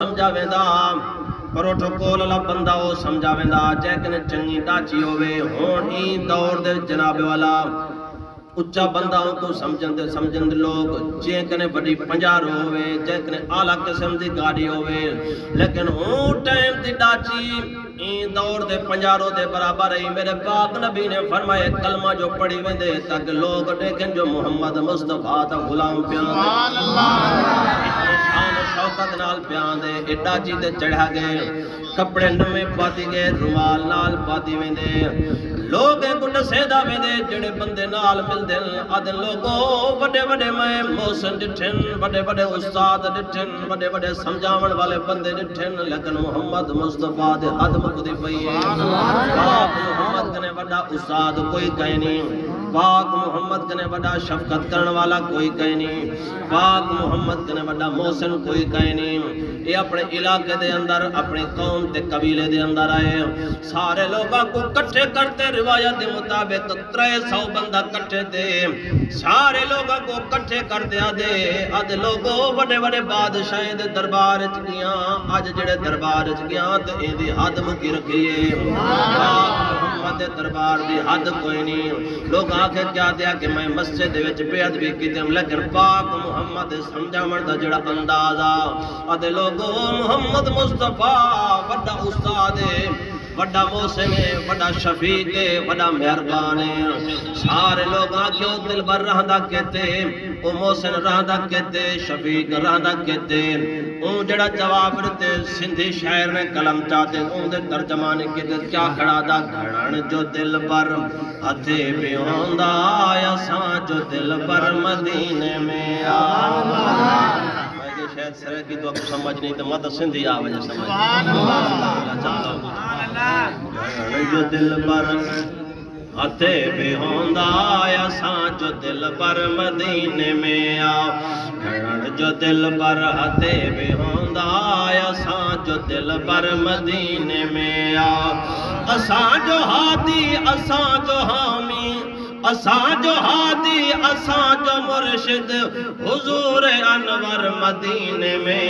سمجھاویندا protocol والا بندہ وہ سمجھاویندا جے کنے چنگی ڈاچی ہوے ہون ہی دور دے جناب والا اچا بندہ تو سمجھن لوگ جے کنے بڑی پنجارو ہوے جے کنے اعلی قسم دی گاڑی ہوے لیکن ہون ٹائم دی ڈاچی این دور دے پنجارو دے برابر ہی میرے پاک نبی نے فرمایا کلمہ جو پڑھی ویندے تک لوگ دیکھن جو محمد مصطفیٰ دا غلام پیان سبحان اللہ شوقت نال پیان دے ایڈا جی تے چڑھا گئے کپڑے نویں پاتی گئے رومال نال پاتی ویندے لوگ گڈ سیدا ویندے جڑے بندے نال ملدے آدھے لوگوں بڑے بڑے میں محسن ڈٹھن بڑے بڑے استاد ڈٹھن بڑے بڑے سمجھاون والے بندے ڈٹھن لیکن محمد مصطفیٰ دے حد مقدی پئی ہے پاک محمد کنے بڑا استاد کوئی کہیں نہیں پاک محمد کنے بڑا شفقت کرن والا کوئی کہیں نہیں پاک محمد کنے بڑا محسن کوئی کہیں نہیں یہ اپنے علاقے دے اندر اپنے قوم تے قبیلے دے اندر آئے سارے لوگاں کو کٹھے کرتے روایت دے مطابق 300 بندہ کٹھے دے سارے لوگاں کو کٹھے کر دیا دے آدھے لوگوں بڑے بڑے بادشاہیں دے دربار چکیاں آج جڑے دربار چکیاں تے اے دی حد مکی رکھیے محمد دے دربار دی حد کوئی نہیں لوگ آکھے کیا دیا کہ میں مسجد دے وچ بے ادبی کیتے لیکن پاک محمد سمجھاون دا جڑا اندازہ آدھے لوگوں محمد مصطفیٰ بڑا استاد ہے بڑا محسن ہے بڑا شفیق ہے بڑا مہربان ہے سارے لوگ آکھو دل بر رہندا کہتے او محسن رہندا کہتے شفیق رہندا کہتے او جڑا جواب رہتے سندھی شاعر نے کلم چاہتے اون دے ترجمانے کہتے کیا کھڑا دا گھڑن جو دل بر ہتھے پہ ہوندا اساں جو دل بر مدینے میں شاید سرے کی تو سمجھ نہیں تو مت سندھی آوجہ سمجھ سبحان اللہ جو دل بر ہتھے پہ ہوندا اساں جو دل بر مدینے میں گھڑن جو دل بر ہتھے پہ ہوندا اساں جو دل بر مدینے میں اساں جو ہادی اساں جو حامی اساں جو ہادی اساں جو مرشد حضور انور مدینے میں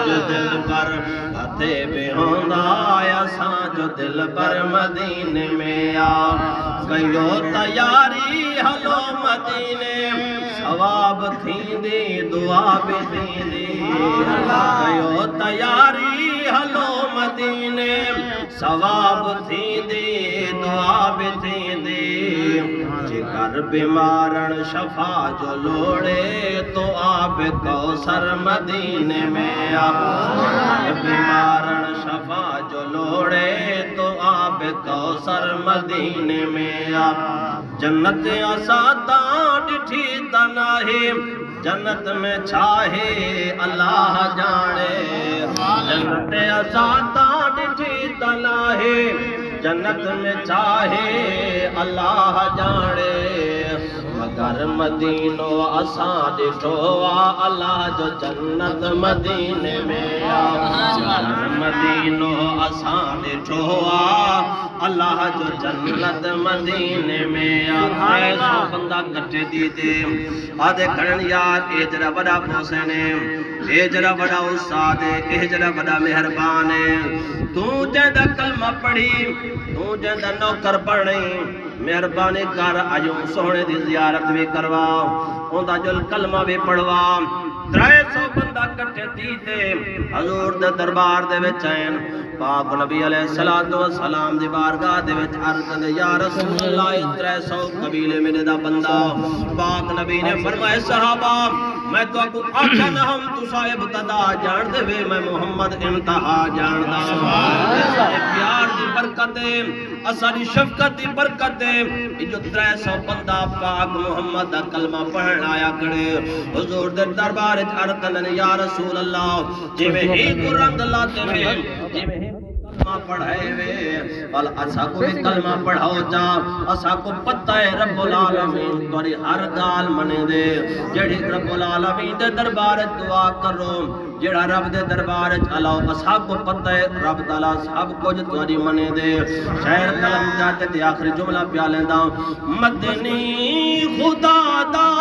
جو دل پر ہتھے پہ ہوندا اساں جو دل پر مدینے میں کئیو تیاری ہلو مدینے ثواب تھیندی دعا بھی تھیندی کئیو تیاری ہلو مدینے ثواب تھیندی دعا بھی تھیندی جگر بیمارن شفا جو لوڑے تو آب کوثر مدینے میں بیمارن شفا جو لوڑے تو آب کوثر مدینے میں جنت آساتاں ڈٹھی تناہی جنت میں چھاہے اللہ جانے جنت آساتاں ڈٹھی تناہی جنت میں چاہے اللہ جانے مگر مدینو اساں ڈٹھو اللہ جو جنت مدینے میں مگر مدینو اساں ڈٹھو اللہ جو جنت مدینے میں سو بندہ کٹھے دیتے آدھے کرن یار اے جرا بڑا محسن ہے اے جرا بڑا استاد ہے اے جرا بڑا مہربان ہے تو جیدہ کلمہ پڑھی تو جیدہ نوکر پڑھی مہربانی کر آجوں سونے دی زیارت بھی کروا ہوندہ جو کلمہ بھی پڑھوا 300 بندہ کٹھے دیتے حضور دے دربار دے وچین پاک نبی علیہ السلام دی بارگاہ دے وچ عرض دے یا رسول اللہ 300 قبیلے میرے دا بندہ پاک نبی نے فرمائے صحابہ میں تو آپ کو آکھا نہ ہم تو صاحب ابتدا جان دے وے میں محمد انتہا جان دا پیار دی برکت ہے اساری شفقت دی برکت ہے جو 300 بندہ پاک محمد دا کلمہ پڑھن آیا کرے حضور دے دربار وچ عرض کرن یا رسول اللہ جی میں ہی قرآن لاتے میں جی میں کلمہ پڑھائے وے بل اسا کو بھی کلمہ پڑھاؤ جا اسا کو پتہ ہے رب العالمین توری ہر گال منے دے جڑی رب العالمین دے دربار دعا کرو جڑا رب دے دربار چلاؤ اسا کو پتہ ہے رب تعالی سب کچھ توری منے دے شعر کلم جاتے تے آخری جملہ پیا لیندا مدنی خدا دا